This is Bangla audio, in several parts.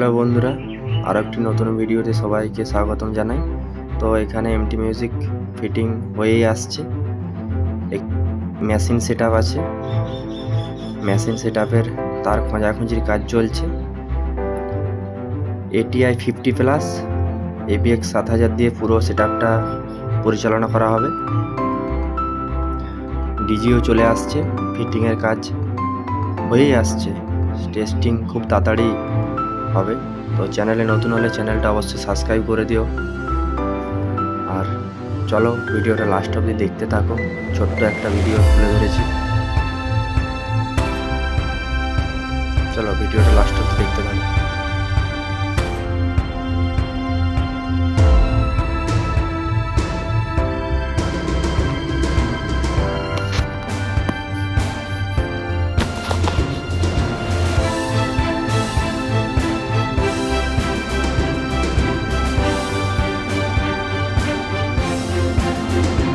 হ্যালো বন্ধুরা, আরও একটি নতুন ভিডিওতে সবাইকে স্বাগতম জানাই। তো এখানে এমটি মিউজিক ফিটিং হয়েই আসছে। মেশিন সেট আপ আছে, মেশিন সেট আপের তার খোঁজাখুঁজির কাজ চলছে। ATI 50+ APX 7000 দিয়ে পুরো সেট আপটা পরিচালনা করা হবে। ডিজিও চলে আসছে, ফিটিংয়ের কাজ হয়েই আসছে। টেস্টিং খুব তাড়াতাড়ি হবে। তো চ্যানেলে নতুন হলে চ্যানেলটা অবশ্যই সাবস্ক্রাইব করে দিও। আর চলো ভিডিওটা লাস্ট অবধি দেখতে থাকো। ছোট্ট একটা ভিডিও তুলে ধরেছি, চলো ভিডিওটা লাস্ট অবধি দেখতে থাকো।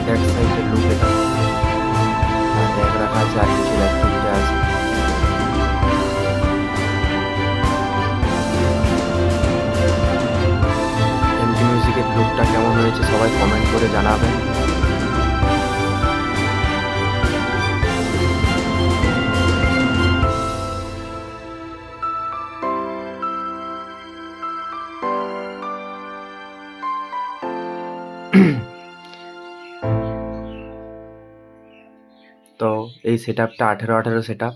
ব্যাক সাইডের লুক এটা, ব্যাগ রাখা আছে আর কিছু ল্যাপটপটা আছে। এমটি মিউজিকের লুকটা কেমন হয়েছে সবাই কমেন্ট করে জানাবেন। তো এই সেট আপটা 18/18 সেট আপ।